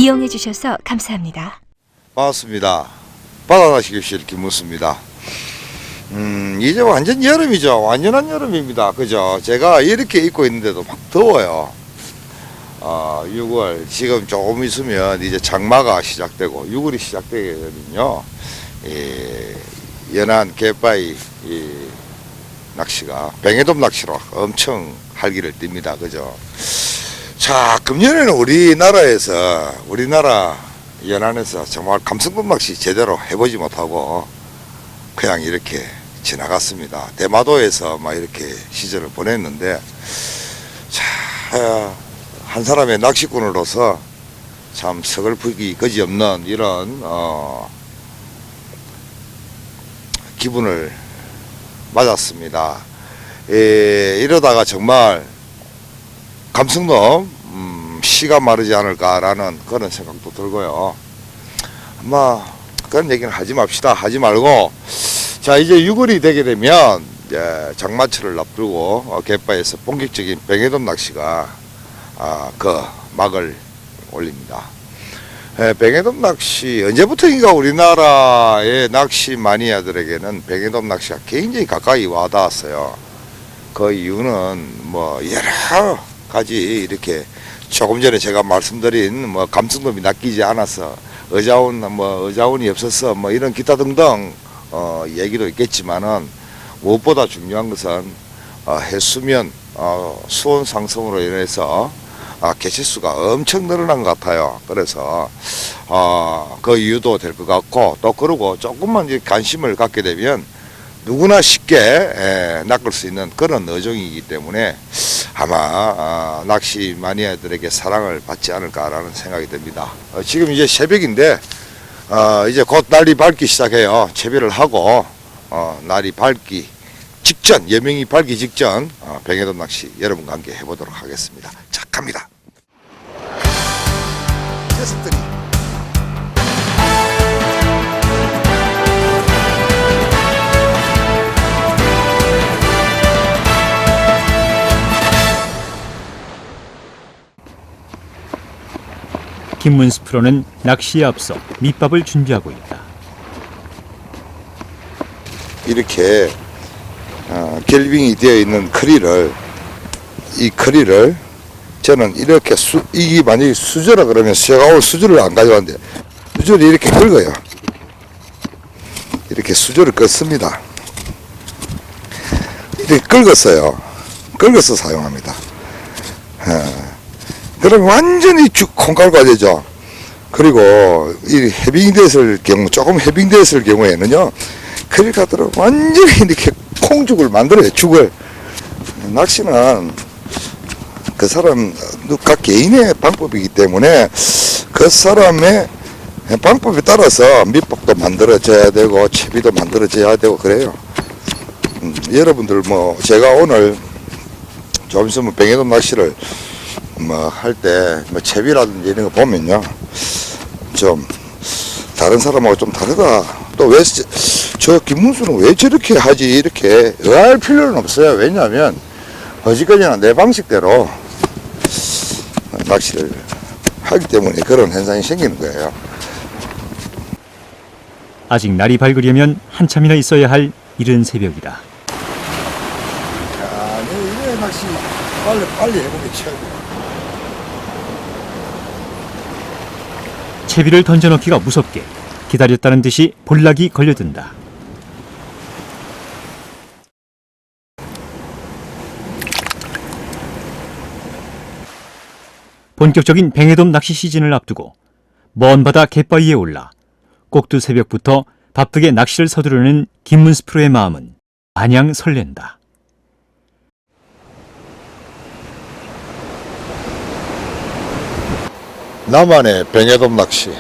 이용해 주셔서 감사합니다. 반갑습니다. 바다낚시교실 김문수입니다. 이제 완전 여름이죠. 완전한 여름입니다. 그죠? 제가 이렇게 입고 있는데도 막 더워요. 6월 지금 조금 있으면 이제 장마가 시작되고 6월이 시작되거든요. 연안 갯바위 낚시가 뱅에돔 낚시로 엄청 활기를 띱니다. 그죠? 자, 금년에는 우리나라 연안에서 정말 감성돔 낚시 제대로 해보지 못하고 그냥 이렇게 지나갔습니다. 대마도에서 막 이렇게 시절을 보냈는데, 자, 한 사람의 낚시꾼으로서 참 서글프기 거지없는 이런 기분을 맞았습니다. 이러다가 정말 감성돔 씨가 마르지 않을까라는 그런 생각도 들고요. 아마 그런 얘기는 하지 말고, 자, 이제 6월이 되게 되면 이제 장마철을 앞두고 갯바에서 본격적인 뱅에돔 낚시가 그 막을 올립니다. 뱅에돔 낚시 언제부터인가 우리나라의 낚시 마니아들에게는 뱅에돔 낚시가 굉장히 가까이 와닿았어요. 그 이유는 뭐 여러 가지 이렇게 조금 전에 제가 말씀드린 뭐 감성돔이 낚이지 않아서 어자운이 없어서 뭐 이런 기타 등등 얘기도 있겠지만은 무엇보다 중요한 것은 해수면 수온 상승으로 인해서 개체수가 엄청 늘어난 것 같아요. 그래서 그 이유도 될 것 같고, 또 그러고 조금만 이제 관심을 갖게 되면 누구나 쉽게 낚을 수 있는 그런 어종이기 때문에 아마 낚시 마니아들에게 사랑을 받지 않을까라는 생각이 듭니다. 지금 이제 새벽인데 이제 곧 날이 밝기 시작해요. 채비를 하고 날이 밝기 직전, 여명이 밝기 직전 뱅에돔 낚시 여러분과 함께 해보도록 하겠습니다. 자, 갑니다. 녀석들이 김문수 프로는 낚시에 앞서 밑밥을 준비하고 있다. 이렇게 결빙이 되어 있는 이 커리를 저는 이렇게 이게 만약에 수저라 그러면 제가 오늘 수저를 안 가져왔는데 수저를 이렇게 긁어요. 이렇게 수저를 긋습니다. 이렇게 긁었어요. 긁어서 사용합니다. 그럼 완전히 콩갈가 되죠. 그리고 이 해빙됐을 경우, 조금 해빙됐을 경우에는요, 그릴 가도록 완전히 이렇게 콩죽을 만들어요. 죽을. 낚시는 그 사람 각 개인의 방법이기 때문에 그 사람의 방법에 따라서 밑밥도 만들어져야 되고 채비도 만들어져야 되고 그래요. 여러분들 뭐 제가 오늘 좀 있으면 뱅에돔 낚시를 뭐 할 때 뭐 채비라든지 이런 거 보면요, 좀 다른 사람하고 좀 다르다. 또 왜 저 김문수는 왜 저렇게 하지 이렇게 의아할 필요는 없어요. 왜냐하면 어지간히나 내 방식대로 낚시를 하기 때문에 그런 현상이 생기는 거예요. 아직 날이 밝으려면 한참이나 있어야 할 이른 새벽이다. 야, 이래 낚시 빨리 해보기 최고. 채비를 던져넣기가 무섭게 기다렸다는 듯이 볼락이 걸려든다. 본격적인 뱅에돔 낚시 시즌을 앞두고 먼 바다 갯바위에 올라 꼭두 새벽부터 바쁘게 낚시를 서두르는 김문수 프로의 마음은 마냥 설렌다. 남한의 뱅에돔 낚시.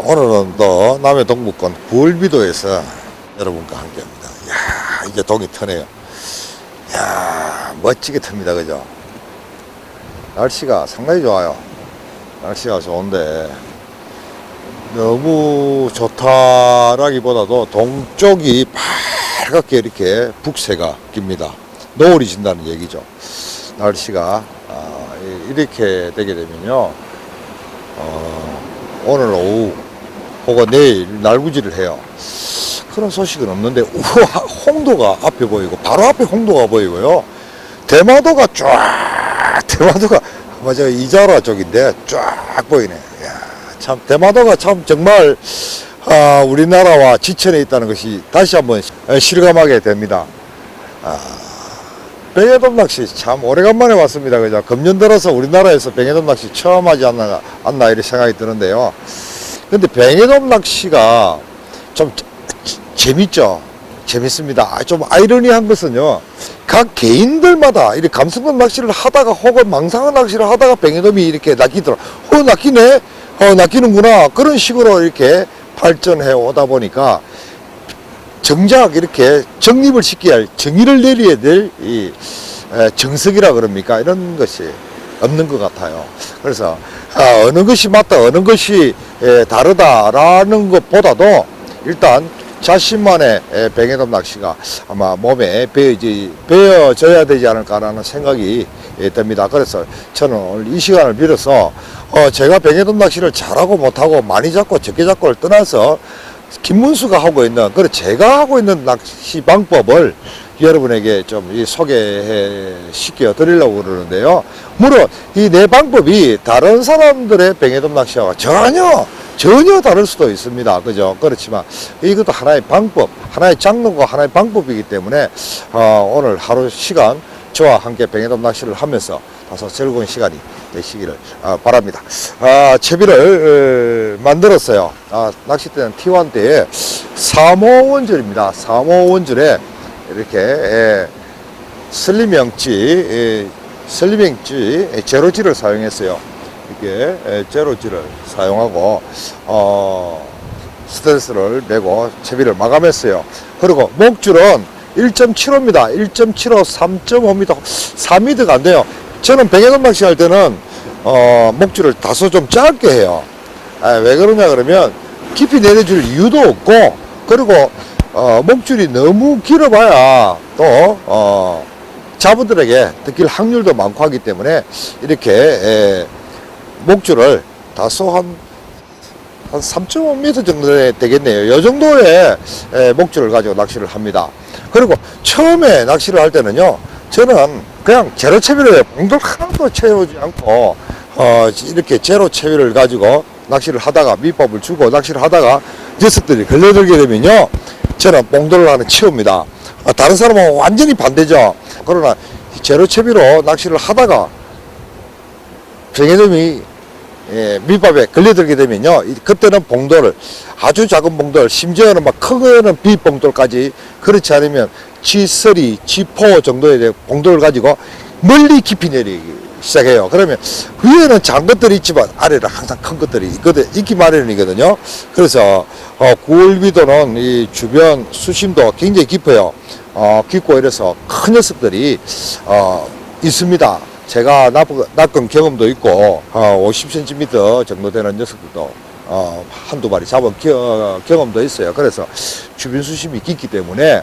오늘은 또 남해 동부권 부을비도에서 여러분과 함께합니다. 이야, 이제 동이 트네요. 이야, 멋지게 틉니다. 그죠? 날씨가 상당히 좋아요. 날씨가 좋은데 너무 좋다라기보다도 동쪽이 빨갛게 이렇게 북새가 낍니다. 노을이 진다는 얘기죠. 날씨가 이렇게 되게 되면요, 오늘 오후 혹은 내일 날구지를 해요. 그런 소식은 없는데 우와, 홍도가 앞에 보이고 바로 앞에 홍도가 보이고요. 대마도가 대마도가 맞아 이자라 쪽인데 쫙 보이네. 이야, 참 대마도가 참 정말 우리나라와 지천에 있다는 것이 다시 한번 실감하게 됩니다. 뱅에돔 낚시 참 오래간만에 왔습니다. 그죠? 금년 들어서 우리나라에서 뱅에돔 낚시 처음 하지 않나 이렇게 생각이 드는데요. 근데 뱅에돔 낚시가 좀 재밌죠? 재밌습니다. 좀 아이러니한 것은요, 각 개인들마다 이렇게 감성돔 낚시를 하다가 혹은 망상어 낚시를 하다가 뱅에돔이 이렇게 낚이더라. 낚이네? 낚이는구나. 그런 식으로 이렇게 발전해 오다 보니까 정작 이렇게 정립을 시켜야 할, 정의를 내려야 될 이 정석이라 그럽니까? 이런 것이 없는 것 같아요. 그래서 어느 것이 맞다, 어느 것이 다르다라는 것보다도 일단 자신만의 뱅에돔 낚시가 아마 몸에 배어져야 되지 않을까라는 생각이 듭니다. 그래서 저는 오늘 이 시간을 빌어서 제가 뱅에돔 낚시를 잘하고 못하고 많이 잡고 적게 잡고를 떠나서 김문수가 하고 있는, 그리고 제가 하고 있는 낚시 방법을 여러분에게 좀 소개시켜 드리려고 그러는데요. 물론 이 내 방법이 다른 사람들의 뱅에돔 낚시와 전혀 다를 수도 있습니다. 그죠? 그렇지만 이것도 하나의 방법, 하나의 장르고 하나의 방법이기 때문에 오늘 하루 시간 저와 함께 뱅에돔 낚시를 하면서 다소 즐거운 시간이 되시기를 바랍니다. 채비를 만들었어요. 낚싯대는 T1대에 3호 원줄입니다. 3호 원줄에 이렇게 슬림형지 제로지를 사용했어요. 이렇게 제로지를 사용하고 스트레스를 메고 채비를 마감했어요. 그리고 목줄은 1.75입니다. 1.75, 3.5m, 4m가 안 돼요. 저는 뱅에돔 낚시 할 때는 목줄을 다소 좀 짧게 해요. 왜 그러냐 그러면 깊이 내려줄 이유도 없고, 그리고 목줄이 너무 길어봐야 또 자부들에게 느낄 확률도 많고 하기 때문에 이렇게 목줄을 다소 한 3.5m 정도 되겠네요. 이 정도의 목줄을 가지고 낚시를 합니다. 그리고 처음에 낚시를 할 때는요, 저는 그냥 제로 채비를 봉돌 하나도 채우지 않고 이렇게 제로 채비를 가지고 낚시를 하다가 밑밥을 주고 낚시를 하다가 녀석들이 걸려들게 되면요, 저는 봉돌을 하나 채웁니다. 다른 사람은 완전히 반대죠. 그러나 제로 채비로 낚시를 하다가 뱅에돔이 밑밥에 걸려들게 되면요, 그때는 봉돌을, 아주 작은 봉돌, 심지어는 막 큰 비봉돌까지, 그렇지 않으면 G3, G4 정도의 봉돌을 가지고 멀리 깊이 내리기 시작해요. 그러면 위에는 작은 것들이 있지만 아래는 항상 큰 것들이 있기 마련이거든요. 그래서 구울비도는 이 주변 수심도 굉장히 깊어요. 깊고 이래서 큰 녀석들이 있습니다. 제가 낚은 경험도 있고 50cm 정도 되는 녀석들도 한두 마리 잡은 경험도 있어요. 그래서 주변 수심이 깊기 때문에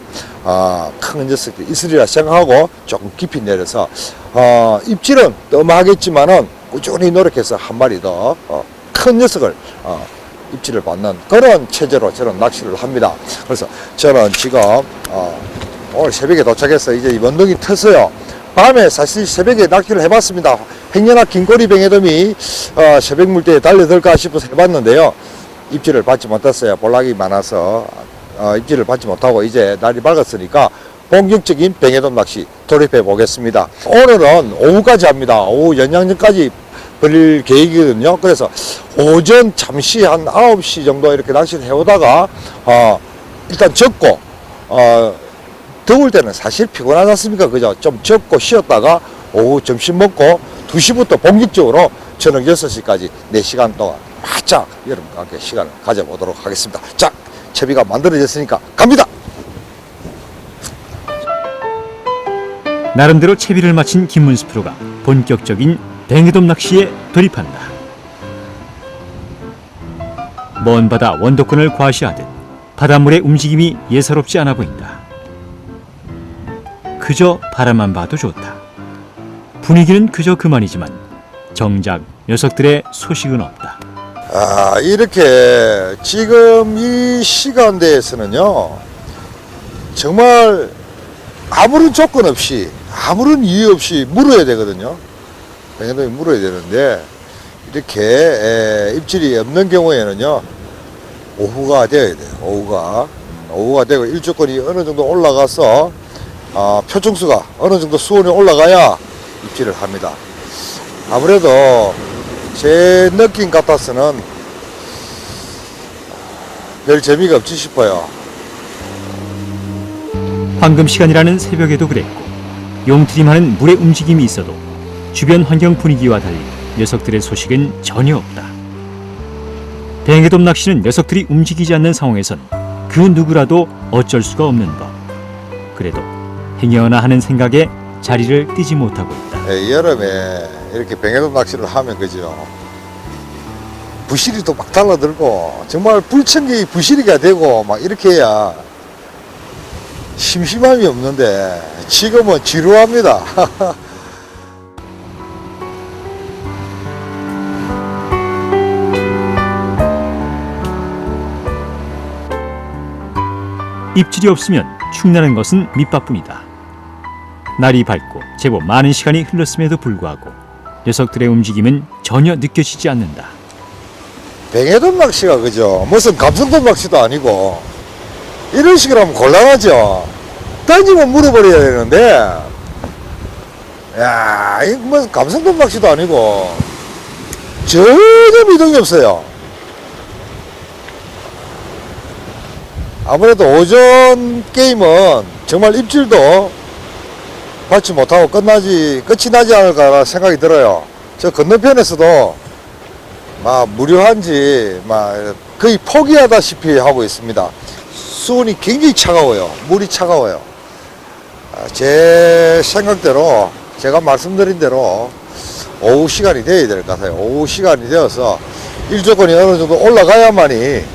큰 녀석들이 있으리라 생각하고 조금 깊이 내려서 입질은 뜸하겠지만은 꾸준히 노력해서 한 마리 더 큰 녀석을 입질을 받는 그런 체제로 저는 낚시를 합니다. 그래서 저는 지금 오늘 새벽에 도착해서 이제 원동이 텄어요. 밤에 사실 새벽에 낚시를 해봤습니다. 행여나 긴꼬리 뱅에돔이 새벽 물때에 달려들까 싶어서 해봤는데요, 입질을 받지 못했어요. 볼락이 많아서 입질을 받지 못하고 이제 날이 밝았으니까 본격적인 뱅에돔 낚시 돌입해 보겠습니다. 오늘은 오후까지 합니다. 오후 연장전까지 벌릴 계획이거든요. 그래서 오전 잠시 한 9시 정도 이렇게 낚시를 해오다가 일단 접고 더울 때는 사실 피곤하지 않습니까? 그죠? 좀 접고 쉬었다가 오후 점심 먹고 2시부터 본격적으로 저녁 6시까지 4시간 동안 바짝 여러분과 함께 시간을 가져보도록 하겠습니다. 자, 채비가 만들어졌으니까 갑니다! 나름대로 채비를 마친 김문수 프로가 본격적인 뱅에돔 낚시에 돌입한다. 먼 바다 원도권을 과시하듯 바닷물의 움직임이 예사롭지 않아 보인다. 그저 바라만 봐도 좋다. 분위기는 그저 그만이지만 정작 녀석들의 소식은 없다. 이렇게 지금 이 시간대에서는요, 정말 아무런 조건 없이, 아무런 이유 없이 물어야 되거든요. 백현돔이 물어야 되는데, 이렇게 입질이 없는 경우에는요, 오후가 되어야 돼요. 오후가 되고 일조권이 어느 정도 올라가서 표충수가 어느 정도 수온이 올라가야 입질을 합니다. 아무래도 제 느낌 같아서는 별 재미가 없지 싶어요. 황금 시간이라는 새벽에도 그랬고 용트림하는 물의 움직임이 있어도 주변 환경 분위기와 달리 녀석들의 소식은 전혀 없다. 뱅에돔 낚시는 녀석들이 움직이지 않는 상황에선 그 누구라도 어쩔 수가 없는 법. 그래도 행여나 하는 생각에 자리를 뜨지 못하고 있다. 여름에 이렇게 뱅에돔 낚시를 하면 그죠, 부시리도 막 달라들고 정말 불청객이 부시리가 되고 막 이렇게 해야 심심함이 없는데 지금은 지루합니다. 입질이 없으면 축나는 것은 밑밥뿐이다. 날이 밝고 제법 많은 시간이 흘렀음에도 불구하고 녀석들의 움직임은 전혀 느껴지지 않는다. 뱅에돔 낚시가 그죠, 무슨 감성돔 낚시도 아니고 이런 식으로 하면 곤란하죠. 던지면 물어버려야 되는데, 야, 이거 무슨 감성돔 낚시도 아니고 전혀 미동이 없어요. 아무래도 오전 게임은 정말 입질도 받지 못하고 끝이 나지 않을까 생각이 들어요. 저 건너편에서도 막 무료한지 막 거의 포기하다시피 하고 있습니다. 수온이 굉장히 차가워요. 물이 차가워요. 제 생각대로, 제가 말씀드린 대로 오후 시간이 돼야 될 것 같아요. 오후 시간이 되어서 일조권이 어느 정도 올라가야만이 될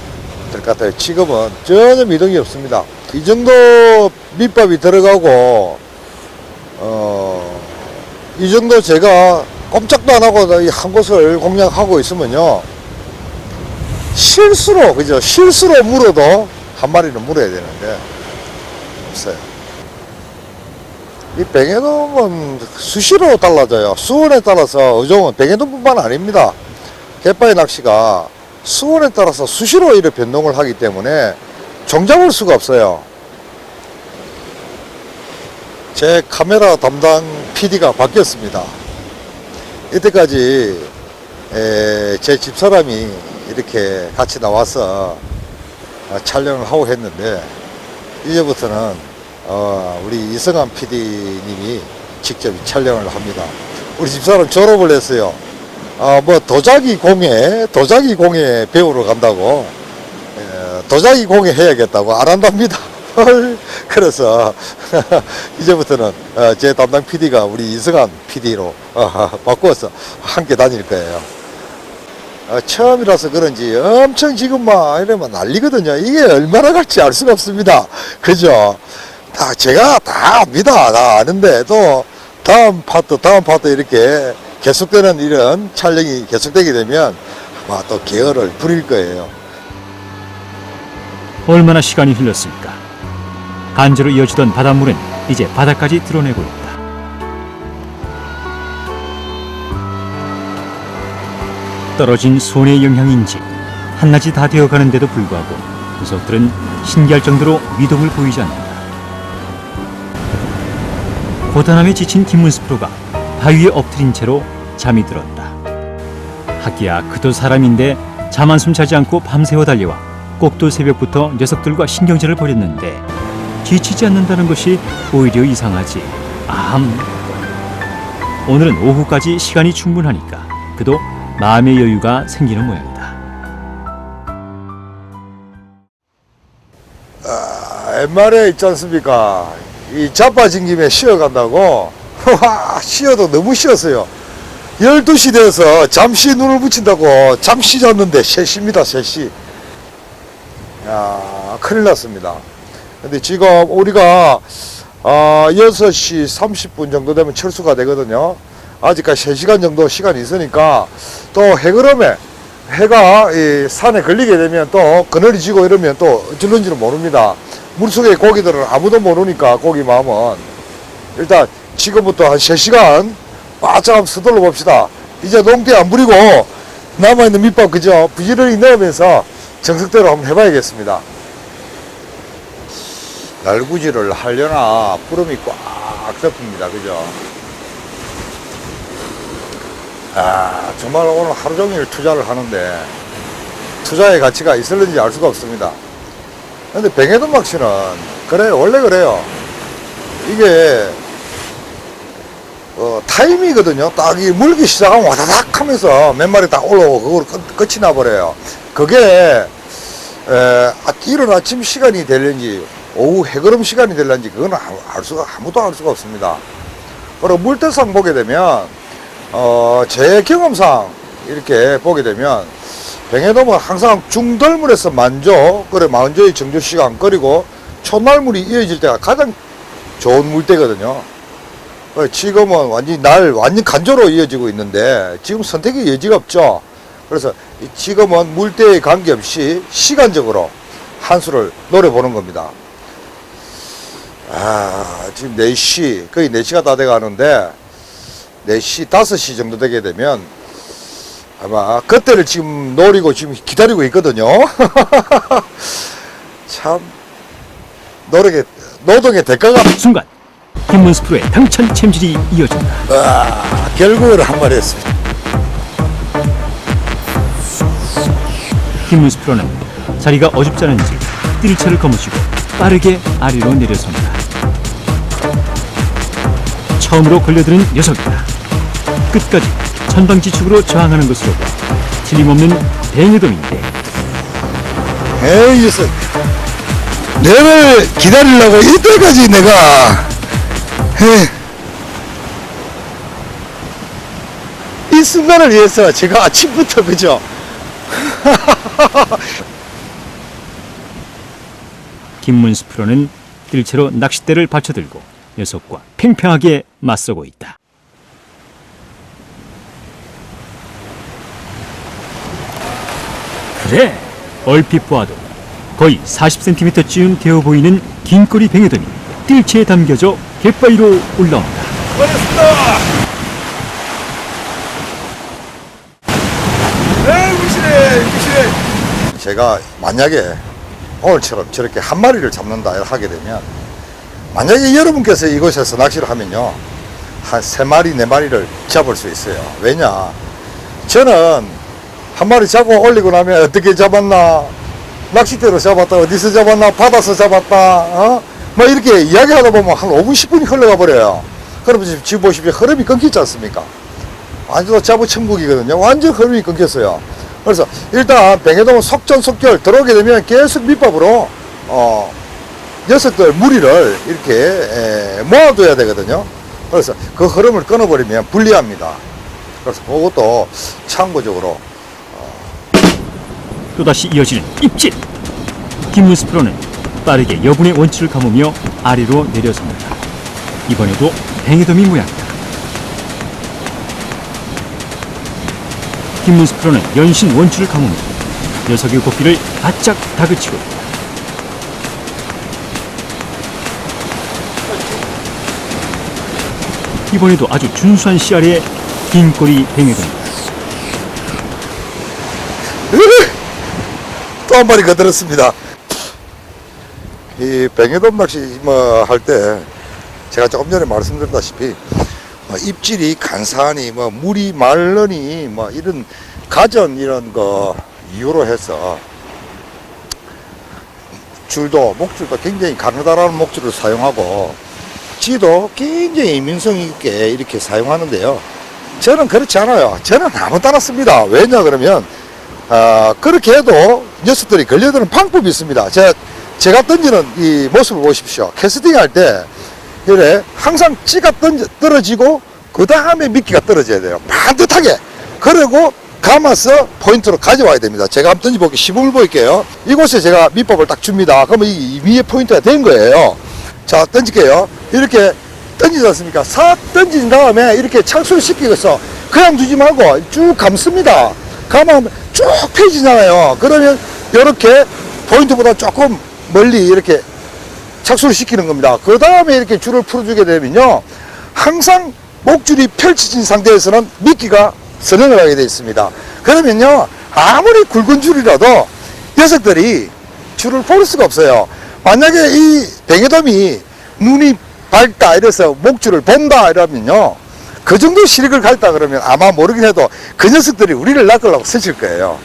것 같아요. 지금은 전혀 미동이 없습니다. 이 정도 밑밥이 들어가고 이 정도 제가 꼼짝도 안 하고 한 곳을 공략하고 있으면요, 실수로 물어도 한 마리는 물어야 되는데 없어요. 이 뱅에돔은 수시로 달라져요. 수온에 따라서 어종은 뱅에돔뿐만 아닙니다. 갯바위 낚시가 수온에 따라서 수시로 이렇게 변동을 하기 때문에 종잡을 수가 없어요. 제 카메라 담당 PD가 바뀌었습니다. 이때까지 제 집사람이 이렇게 같이 나와서 촬영을 하고 했는데, 이제부터는 우리 이성환 PD님이 직접 촬영을 합니다. 우리 집사람 졸업을 했어요. 뭐 도자기 공예 배우러 간다고, 도자기 공예 해야겠다고 안 한답니다. 그래서 이제부터는 제 담당 PD가 우리 이성환 PD로 바꾸어서 함께 다닐 거예요. 처음이라서 그런지 엄청 지금 막 이러면 난리거든요. 이게 얼마나 갈지 알 수가 없습니다. 그죠? 제가 다 압니다. 다 아는데 또 다음 파트 이렇게 계속되는 이런 촬영이 계속되게 되면 아마 또 계열을 부릴 거예요. 얼마나 시간이 흘렀을까? 간제로 이어지던 바닷물은 이제 바닥까지 드러내고 있다. 떨어진 수온의 영향인지 한낮이 다 되어가는데도 불구하고 녀석들은 신기할 정도로 미동을 보이지 않는다. 고단함에 지친 김문수 프로가 바위에 엎드린 채로 잠이 들었다. 하기야 그도 사람인데 잠 한숨 자지 않고 밤새워 달려와 꼭두 새벽부터 녀석들과 신경전을 벌였는데 지치지 않는다는 것이 오히려 이상하지. 오늘은 오후까지 시간이 충분하니까 그도 마음의 여유가 생기는 모양이다. 옛말에 있지 않습니까? 이 자빠진 김에 쉬어간다고. 쉬어도 너무 쉬었어요. 12시 돼서 잠시 눈을 붙인다고 잠시 잤는데 3시입니다. 3시. 큰일 났습니다. 근데 지금 우리가 6시 30분 정도 되면 철수가 되거든요. 아직까지 3시간 정도 시간이 있으니까 또 해그름에 해가 이 산에 걸리게 되면 또 그늘이 지고 이러면 또 어쩔는지는 모릅니다. 물속의 고기들은 아무도 모르니까 고기 마음은 일단 지금부터 한 3시간 바짝 한번 서둘러 봅시다. 이제 농대 안 부리고 남아있는 밑밥 그죠? 부지런히 넣으면서 정석대로 한번 해봐야겠습니다. 날구지를 하려나 구름이 꽉 덮습니다. 그죠? 아, 정말 오늘 하루 종일 투자를 하는데 투자의 가치가 있을는지 알 수가 없습니다. 근데 뱅에돔 낚시는 그래요. 원래 그래요. 이게 타임이거든요. 딱 이 물기 시작하면 와다닥 하면서 몇 마리 딱 올라오고 그걸 끝이 나버려요. 그게 이른 아침 시간이 될는지 오후 해그름 시간이 될는지 그건 아무도 알 수가 없습니다. 그리고 물대상 보게 되면 제 경험상 이렇게 보게 되면 뱅에돔은 항상 중덜물에서 만조, 그래 만조의 정조 시간, 그리고 초날물이 이어질 때가 가장 좋은 물때거든요. 지금은 완전 간조로 이어지고 있는데 지금 선택의 여지가 없죠. 그래서 지금은 물때에 관계없이 시간적으로 한 수를 노려보는 겁니다. 지금 4시, 거의 4시가 다 돼가는데 4시, 5시 정도 되게 되면 아마 그때를 지금 노리고 지금 기다리고 있거든요. 참 노동의 대가가 순간 김문수 프로의 당찬 챔질이 이어진다. 결국은 한 마리 했습니다. 김문수 프로는 자리가 어줍잖은지 뜰채를 거머쥐고 빠르게 아래로 내려섭니다. 처음으로 걸려드는 녀석이다. 끝까지 천방지축으로 저항하는 것으로 봐 틀림없는 뱅에돔인데 에이 녀석, 내를 기다리려고 이때까지 내가 이 순간을 위해서 제가 아침부터 그죠? 김문수 프로는 뜰채로 낚싯대를 받쳐들고 녀석과 팽팽하게 맞서고 있다. 그래, 얼핏 보아도 거의 40cm쯤 되어 보이는 긴 꼬리 뱅에돔이 뜰채에 담겨져 갯바위로 올라온다. 고맙습니다. 무시해. 제가 만약에 오늘처럼 저렇게 한 마리를 잡는다 하게 되면, 만약에 여러분께서 이곳에서 낚시를 하면요, 한 3마리, 4마리를 잡을 수 있어요. 왜냐? 저는 한 마리 잡고 올리고 나면 어떻게 잡았나? 낚싯대로 잡았다, 어디서 잡았나? 바다서 잡았다, 뭐 이렇게 이야기하다 보면 한 5분, 10분이 흘러가 버려요. 그러면 지금 보십시오. 흐름이 끊기지 않습니까? 완전 자부천국이거든요. 완전 흐름이 끊겼어요. 그래서 일단 뱅에돔은 속전속결 들어오게 되면 계속 밑밥으로 녀석들 무리를 이렇게 모아둬야 되거든요. 그래서 그 흐름을 끊어버리면 불리합니다. 그래서 그것도 참고적으로 또다시 이어지는 입질. 김문수 프로는 빠르게 여분의 원줄을 감으며 아래로 내려섭니다. 이번에도 뱅에돔이 모양이다. 김문수 프로는 연신 원줄을 감으며 녀석의 고삐를 바짝 다그치고 있다. 이번에도 아주 준수한 씨알의 긴 꼬리 뱅에돔이다. 또 한 마리 거들었습니다. 이 뱅에돔 낚시 뭐 할 때 제가 조금 전에 말씀드렸다시피 입질이 간사하니 뭐 물이 마르니 뭐 이런 가전 이런 거 이유로 해서 목줄도 굉장히 가느다란 목줄을 사용하고 지도 굉장히 민성 있게 이렇게 사용하는데요. 저는 그렇지 않아요. 저는 아무 따라 씁니다. 왜냐 그러면 그렇게 해도 녀석들이 걸려드는 방법이 있습니다. 제가 던지는 이 모습을 보십시오. 캐스팅 할 때 그래 항상 찌가 떨어지고 그 다음에 미끼가 떨어져야 돼요. 반듯하게. 그리고 감아서 포인트로 가져와야 됩니다. 제가 한번 던져볼게요. 시범을 보일게요. 이곳에 제가 밑밥을 딱 줍니다. 그러면 이 위에 포인트가 된 거예요. 자, 던질게요. 이렇게 던지지 않습니까? 싹 던진 다음에 이렇게 착수를 시키고서 그냥 두지 말고 쭉 감습니다. 감으면 쭉 펴지잖아요. 그러면 이렇게 포인트보다 조금 멀리 이렇게 착수를 시키는 겁니다. 그 다음에 이렇게 줄을 풀어주게 되면요, 항상 목줄이 펼쳐진 상태에서는 미끼가 선행을 하게 되어 있습니다. 그러면요, 아무리 굵은 줄이라도 녀석들이 줄을 볼 수가 없어요. 만약에 이 뱅에돔이 눈이 밝다 이래서 목줄을 본다 이러면요, 그 정도 시력을 갖다 그러면 아마 모르긴 해도 그 녀석들이 우리를 낚으려고 스칠 거예요.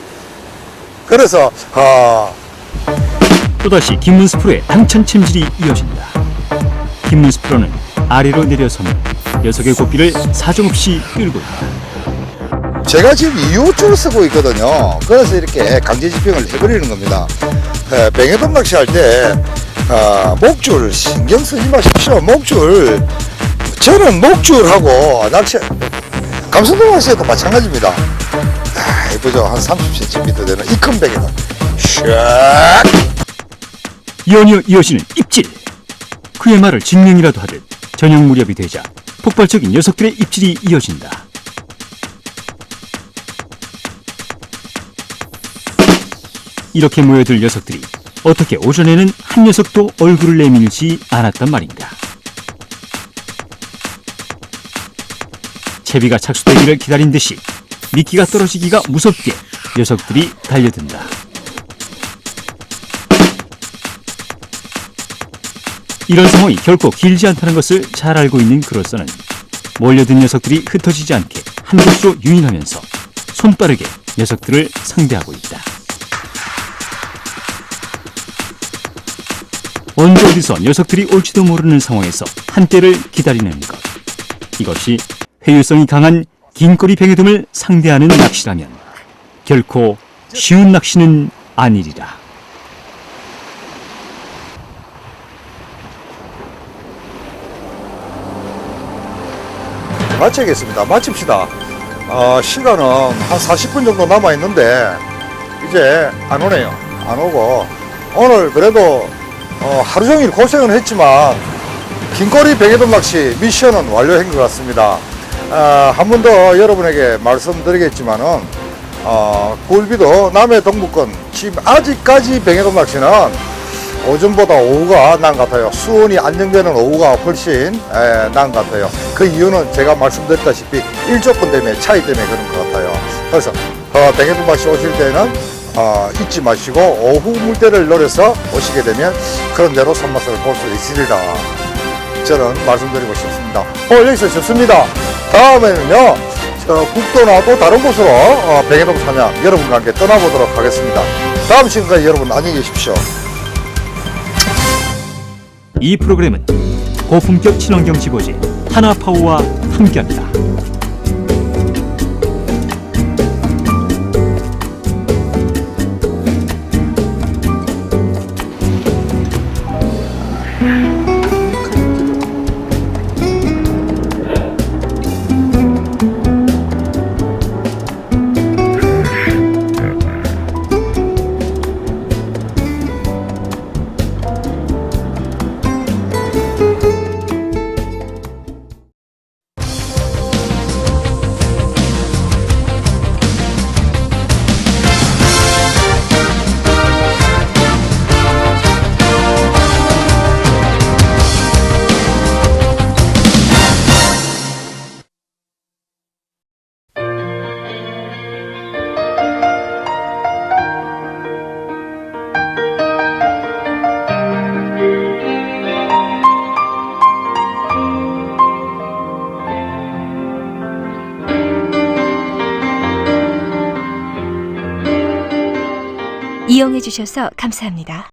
그래서 또다시 김문수 프로의 당찬 챔질이 이어진다. 김문수 프로는 아래로 내려서며 녀석의 고삐를 사정없이 끌고 있다. 제가 지금 2호줄을 쓰고 있거든요. 그래서 이렇게 강제 집행을 해버리는 겁니다. 뱅에돔 낚시할 때 목줄 신경 쓰지 마십시오. 목줄, 저는 목줄하고 낚시, 감성돔 낚시에도 마찬가지입니다. 예쁘죠? 한 30cm 되는 이 큰 뱅에돔 샥 연이어 이어지는 입질. 그의 말을 증명이라도 하듯 저녁 무렵이 되자 폭발적인 녀석들의 입질이 이어진다. 이렇게 모여들 녀석들이 어떻게 오전에는 한 녀석도 얼굴을 내밀지 않았단 말인가. 채비가 착수되기를 기다린 듯이 미끼가 떨어지기가 무섭게 녀석들이 달려든다. 이런 상황이 결코 길지 않다는 것을 잘 알고 있는 그로서는 몰려든 녀석들이 흩어지지 않게 한 곳으로 유인하면서 손빠르게 녀석들을 상대하고 있다. 언제 어디서 녀석들이 올지도 모르는 상황에서 한때를 기다리는 것. 이것이 회유성이 강한 긴꼬리 뱅에돔을 상대하는 낚시라면 결코 쉬운 낚시는 아니리라. 마치겠습니다. 마칩시다. 시간은 한 40분 정도 남아있는데 이제 안 오네요. 안 오고 오늘 그래도 하루 종일 고생은 했지만 긴꼬리 뱅에돔 낚시 미션은 완료한 것 같습니다. 한 번 더 여러분에게 말씀드리겠지만은 굴비도 남해 동부권 지금 아직까지 뱅에돔 낚시는 오전보다 오후가 나은 것 같아요. 수온이 안정되는 오후가 훨씬 나은 것 같아요. 그 이유는 제가 말씀드렸다시피 일조권 때문에, 차이 때문에 그런 것 같아요. 그래서 뱅에돔 낚시 오실 때는 잊지 마시고 오후 물때를 노려서 오시게 되면 그런 대로 손맛을 볼 수 있으리라 저는 말씀드리고 싶습니다. 여기서 좋습니다. 다음에는요, 국도나 또 다른 곳으로 뱅에돔 사냥 여러분과 함께 떠나보도록 하겠습니다. 다음 시간까지 여러분 안녕히 계십시오. 이 프로그램은 고품격 친환경 지고지 하나파워와 함께합니다. 이용해 주셔서 감사합니다.